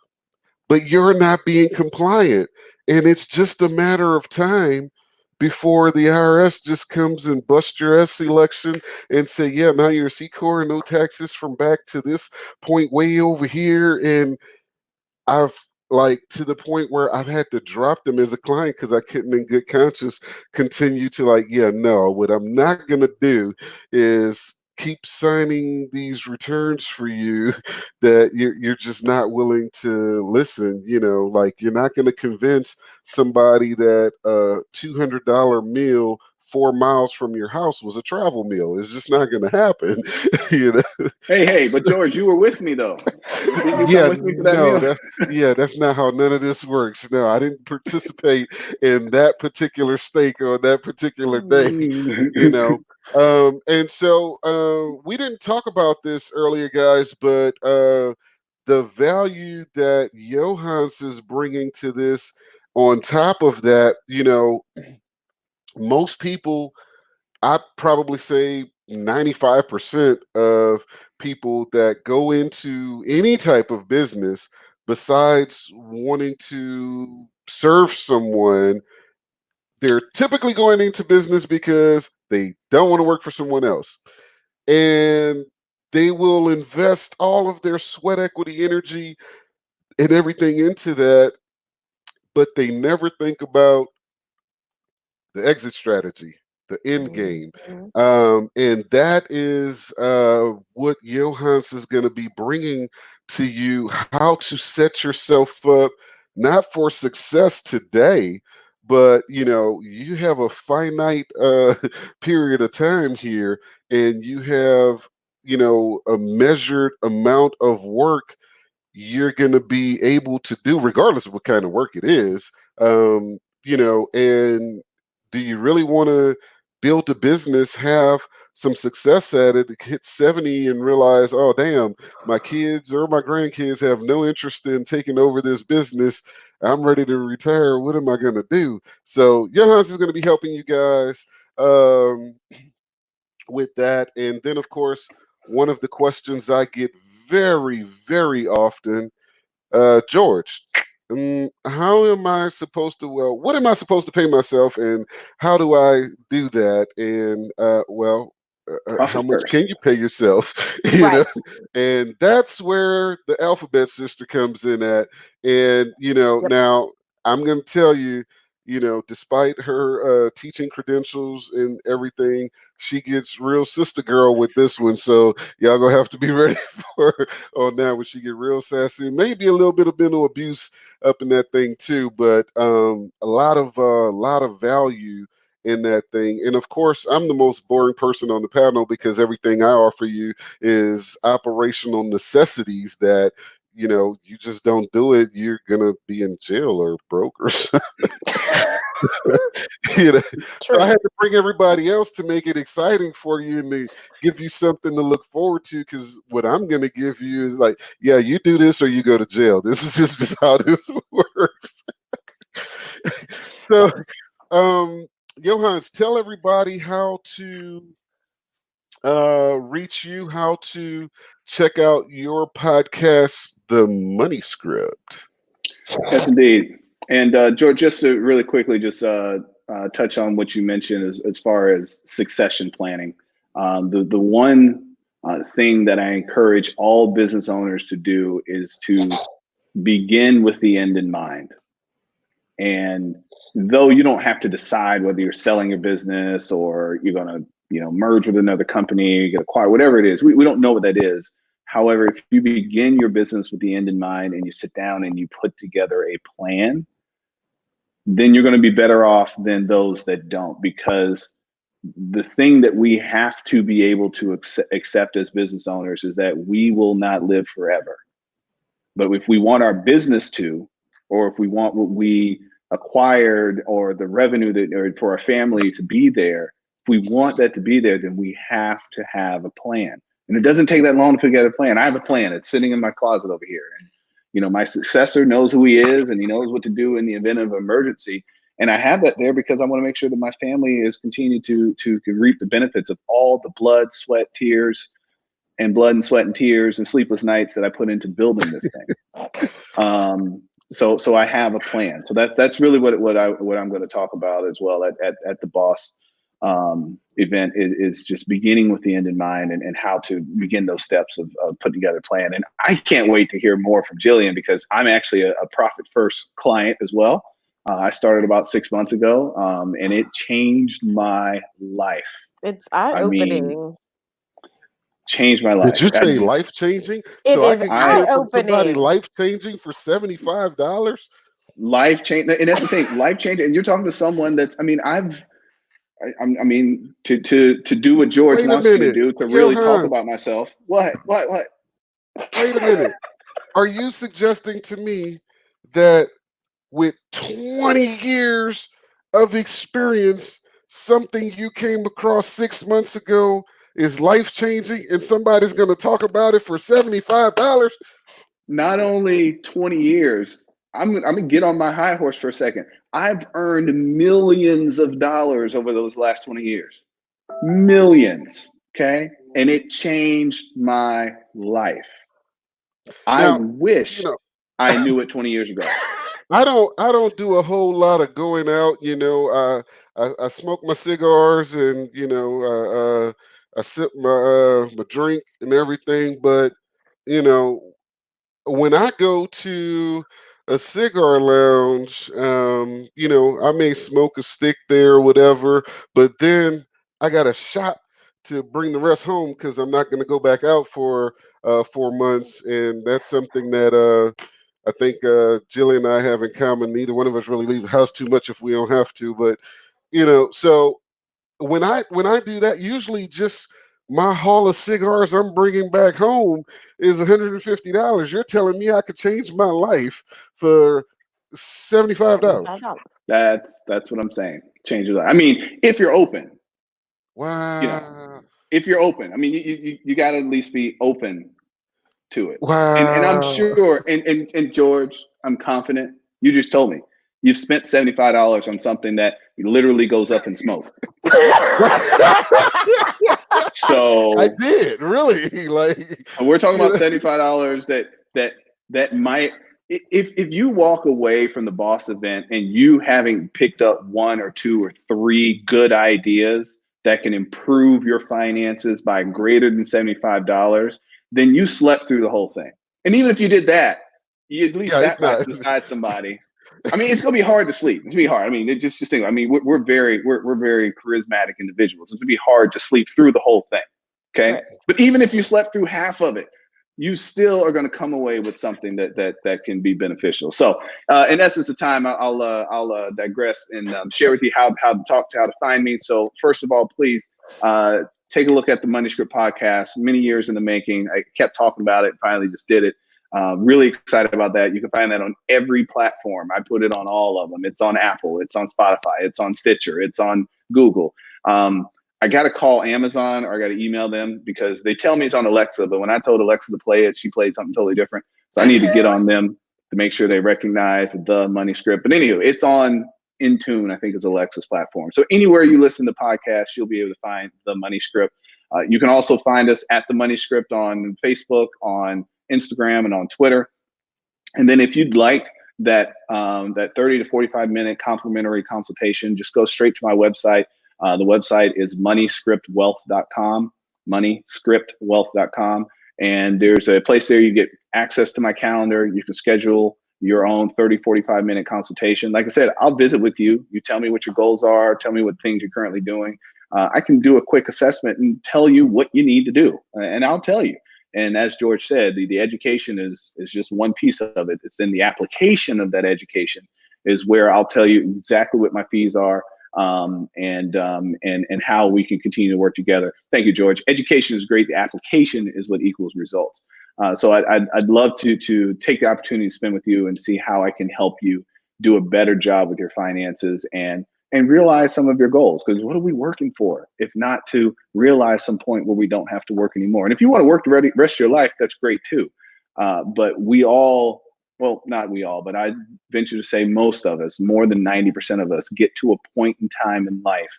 but you're not being compliant. And it's just a matter of time before the IRS just comes and bust your S election and say, yeah, now you're a C Corp, no taxes from back to this point way over here. And I've, like, to the point where I've had to drop them as a client because I couldn't in good conscience continue to, like, yeah, no, what I'm not going to do is keep signing these returns for you that you're just not willing to listen. Like, you're not going to convince somebody that a $200 meal 4 miles from your house was a travel meal. It's just not going to happen.
Hey, but George, you were with me though. Didn't you come
Yeah,
with me for that
no,
meal?
that's not how none of this works. No, I didn't participate in that particular steak on that particular day. you know. And so we didn't talk about this earlier, guys, but the value that Johans is bringing to this, on top of that, most people, I probably say 95% of people that go into any type of business, besides wanting to serve someone, they're typically going into business because they don't want to work for someone else. And they will invest all of their sweat equity, energy, and everything into that, but they never think about the exit strategy, the end game.
Mhm.
And that is what Johans is going to be bringing to you, how to set yourself up, not for success today, but you have a finite period of time here, and you have a measured amount of work you're going to be able to do, regardless of what kind of work it is. And do you really want to build a business, have some success at it, hit 70 and realize, oh, damn, my kids or my grandkids have no interest in taking over this business. I'm ready to retire. What am I going to do? So Johans is going to be helping you guys with that. And then, of course, one of the questions I get very, very often, George, how am I supposed to, what am I supposed to pay myself, and how do I do that? And, how
Profit
much can
first.
you pay yourself?
Right.
And that's where the alphabet sister comes in at. And,
Yep.
now I'm going to tell you, despite her teaching credentials and everything, she gets real sister girl with this one. So y'all gonna have to be ready for her on that when she get real sassy. Maybe a little bit of mental abuse up in that thing too, but a lot of value in that thing. And of course, I'm the most boring person on the panel because everything I offer you is operational necessities that you just don't do it, you're gonna be in jail or broke or something. So I
True.
had to bring everybody else to make it exciting for you and to give you something to look forward to. Because what I'm going to give you is like, yeah, you do this or you go to jail. This is just how this works. So, Johans, tell everybody how to reach you, how to check out your podcast, The Money Script.
Yes, indeed. And George, just to really quickly just touch on what you mentioned as far as succession planning. The one thing that I encourage all business owners to do is to begin with the end in mind. And though you don't have to decide whether you're selling your business or you're going to, merge with another company, get acquired, whatever it is, we don't know what that is. However, if you begin your business with the end in mind and you sit down and you put together a plan, then you're going to be better off than those that don't. Because the thing that we have to be able to accept as business owners is that we will not live forever. But if we want our business to, or if we want what we acquired or the revenue that or for our family to be there, if we want that to be there, then we have to have a plan. And it doesn't take that long to figure out a plan. I have a plan. It's sitting in my closet over here. And my successor knows who he is and he knows what to do in the event of emergency. And I have that there because I want to make sure that my family is continuing to reap the benefits of all the blood, sweat, tears, and blood and sweat and tears and sleepless nights that I put into building this thing. So I have a plan. So that's really what I'm going to talk about as well at the Boss event is just beginning with the end in mind and how to begin those steps of putting together a plan. And I can't wait to hear more from Jillian because I'm actually a profit first client as well. I started about 6 months ago and it changed my life.
It's
I mean,
eye-opening.
changed my
Did
life.
you say life changing?
It
So I
is
can hear from somebody
eye-opening.
life changing for $75?
Life change, and that's the thing, life change. And you're talking to someone that's, I mean, to do what George
Wait a
wants me to
minute.
do, to really talk
Johans,
about myself. What?
wait a minute. Are you suggesting to me that with 20 years of experience, something you came across 6 months ago is life changing and somebody's going to talk about it for $75?
Not only 20 years. I'm gonna get on my high horse for a second. I've earned millions of dollars over those last 20 years. Millions. Okay. And it changed my life. I
Now,
wish I knew it 20 years ago.
I don't do a whole lot of going out. I smoke my cigars and I sip my drink and everything. But you know, when I go to a cigar lounge, I may smoke a stick there or whatever, but then I got a shot to bring the rest home because I'm not going to go back out for 4 months, and that's something that I think Jillian and I have in common. Neither one of us really leave the house too much if we don't have to, but so when I do that, usually just my haul of cigars I'm bringing back home is $150. You're telling me I could change my life for $75?
$75.
That's what I'm saying. Change your life. I mean, if you're open, you know,
Wow.
if you're open, I mean, you got to at least be open to it. And I'm
Wow.
sure, and George, I'm confident. You just told me you've spent $75 on something that literally goes up in smoke.
I
So
did, really. Like,
we're talking
you
about
know,
$75 that might, if you walk away from the boss event and you having picked up one or two or three good ideas that can improve your finances by greater than $75, then you slept through the whole thing. And even if you did that, you at least
yeah, it's
sat by
not.
beside somebody. I mean, it's gonna be hard to sleep. It's gonna be hard. I mean, just think. I mean, we're very charismatic individuals. It's gonna be hard to sleep through the whole thing. Okay,
Correct.
but even if you slept through half of it, you still are going to come away with something that can be beneficial. So, in essence of time, I'll digress and share with you how to find me. So, first of all, please take a look at the Money Script podcast. Many years in the making. I kept talking about it. Finally, just did it. Really excited about that. You can find that on every platform. I put it on all of them. It's on Apple. It's on Spotify. It's on Stitcher. It's on Google. I got to call Amazon or I got to email them because they tell me it's on Alexa, but when I told Alexa to play it, she played something totally different. So I need to get on them to make sure they recognize the Money Script. But anywho, it's on Intune, I think is Alexa's platform. So anywhere you listen to podcasts, you'll be able to find the Money Script. You can also find us at the Money Script on Facebook, on Instagram, and on Twitter. And then if you'd like that 30 to 45 minute complimentary consultation, just go straight to my website. The website is moneyscriptwealth.com, moneyscriptwealth.com. And there's a place there you get access to my calendar. You can schedule your own 30, 45 minute consultation. Like I said, I'll visit with you. You tell me what your goals are, tell me what things you're currently doing. I can do a quick assessment and tell you what you need to do. And I'll tell you. And as George said, the education is just one piece of it. It's in the application of that education is where I'll tell you exactly what my fees are, and how we can continue to work together. Thank you, George. Education is great. The application is what equals results. So I'd love to take the opportunity to spend with you and see how I can help you do a better job with your finances and realize some of your goals. Because what are we working for if not to realize some point where we don't have to work anymore? And if you want to work the rest of your life, that's great too. But we all, well, not we all, but I venture to say most of us, more than 90% of us, get to a point in time in life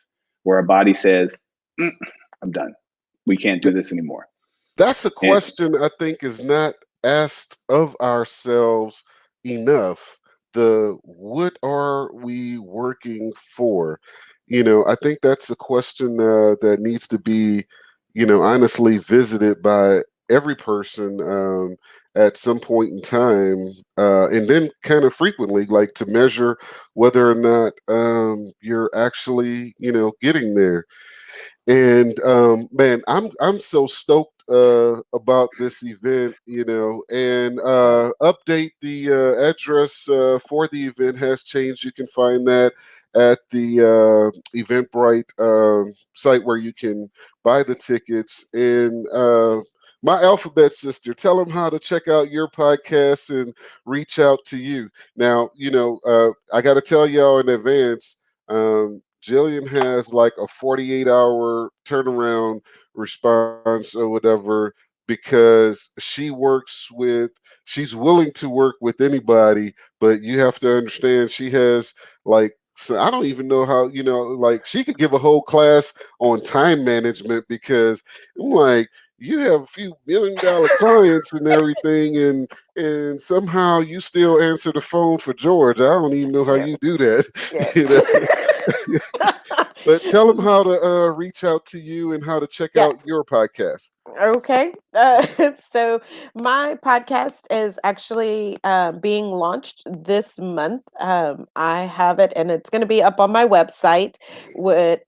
where our body says, I'm done. We can't do this anymore.
That's a
And
question I think is not asked of ourselves enough. The what are we working for? I think that's a question that needs to be, honestly visited by every person at some point in time, and then kind of frequently, like to measure whether or not you're actually, getting there. And man, I'm so stoked about this event, and update the address for the event has changed. You can find that at the Eventbrite site where you can buy the tickets. And my alphabet sister, tell them how to check out your podcast and reach out to you. Now, I got to tell y'all in advance. Jillian has like a 48-hour turnaround response or whatever because she's willing to work with anybody, but you have to understand she has like So I don't even know how, like she could give a whole class on time management because I'm like, you have a few $1 million clients and everything, and somehow you still answer the phone for George. I don't even know how
Yeah.
you do that. you
Yes.
know. But tell them how to reach out to you and how to check
Yes.
out your podcast.
Okay. So my podcast is actually being launched this month. I have it, and it's going to be up on my website with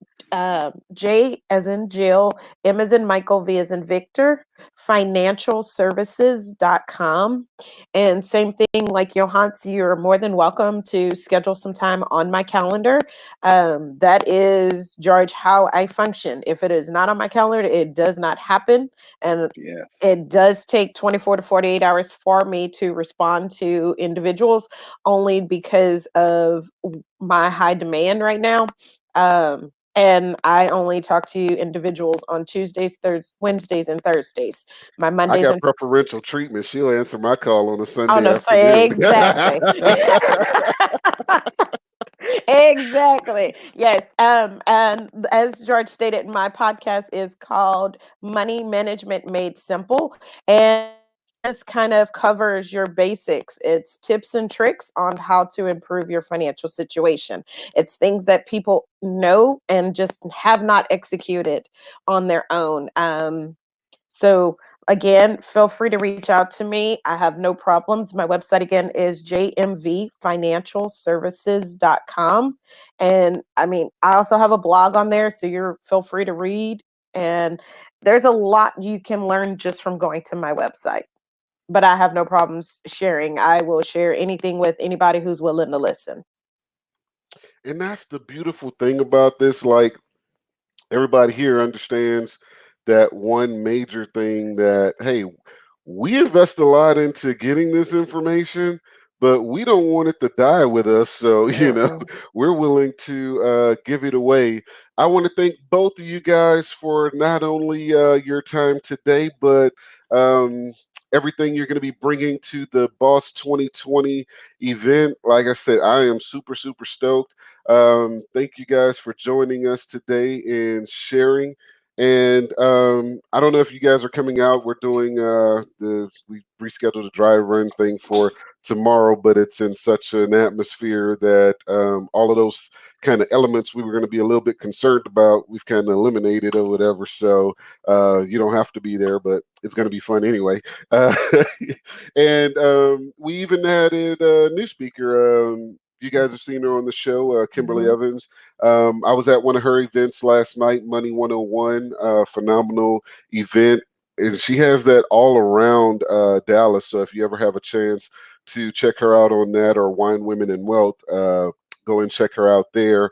J as in Jill, M as in Michael, V as in Victor, financialservices.com. And same thing like Johans, you're more than welcome to schedule some time on my calendar. That is, George, how I function. If it is not on my calendar, it does not happen. And
Yes.
it does take 24 to 48 hours for me to respond to individuals only because of my high demand right now. And I only talk to individuals on Tuesdays, Wednesdays, and Thursdays. My
I
Mondays
got
and
preferential treatment. She'll answer my call on a
oh
Sunday
no, say
afternoon.
exactly. Exactly. Yes. And as George stated, my podcast is called Money Management Made Simple. And just kind of covers your basics. It's tips and tricks on how to improve your financial situation. It's things that people know and just have not executed on their own. So again, feel free to reach out to me. I have no problems. My website again is jmvfinancialservices.com. And I mean, I also have a blog on there, so you're feel free to read. And there's a lot you can learn just from going to my website. But I have no problems sharing. I will share anything with anybody who's willing to listen.
And that's the beautiful thing about this. Like, everybody here understands that one major thing that, hey, we invest a lot into getting this information, but we don't want it to die with us. So,
Mm-mm.
we're willing to give it away. I want to thank both of you guys for not only your time today, but um, everything you're going to be bringing to the Boss 2020 event. Like I said, I am super, super stoked. Thank you guys for joining us today and sharing. And I don't know if you guys are coming out. We're doing we rescheduled a dry run thing for tomorrow, but it's in such an atmosphere that all of those kind of elements we were going to be a little bit concerned about, we've kind of eliminated or whatever. So you don't have to be there, but it's going to be fun anyway. Uh, and we even added a new speaker. You guys have seen her on the show, Kimberly
Mhm.
Evans. I was at one of her events last night, Money 101, phenomenal event. And she has that all around Dallas. So if you ever have a chance to check her out on that or Wine, Women, and Wealth, go and check her out there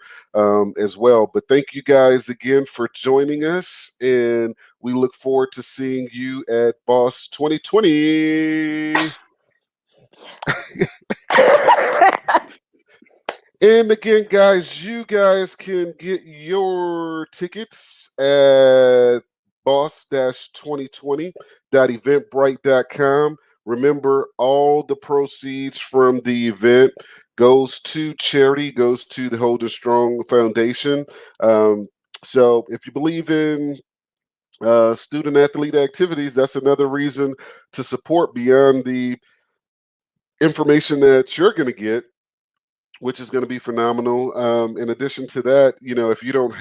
as well. But thank you guys again for joining us. And we look forward to seeing you at Boss 2020. And again, guys, you guys can get your tickets at boss-2020.eventbrite.com. Remember, all the proceeds from the event goes to charity, goes to the Holden Strong Foundation. Um, so if you believe in student athlete activities, that's another reason to support beyond the information that you're going to get, which is going to be phenomenal. In addition to that, if you don't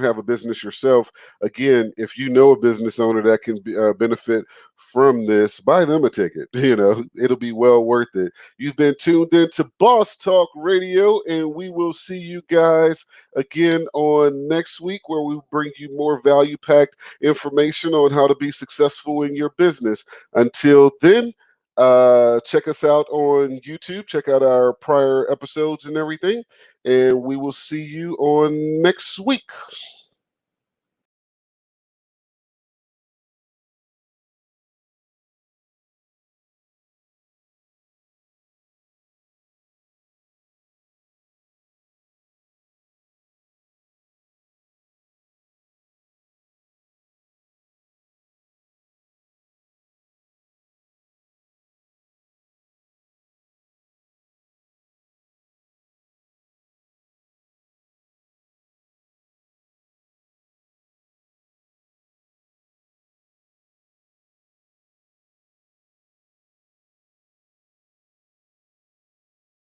have a business yourself, again, if you know a business owner that can benefit from this, buy them a ticket. It'll be well worth it. You've been tuned in to Boss Talk Radio, and we will see you guys again on next week, where we bring you more value-packed information on how to be successful in your business. Until then, check us out on YouTube. Check out our prior episodes and everything. And we will see you on next week.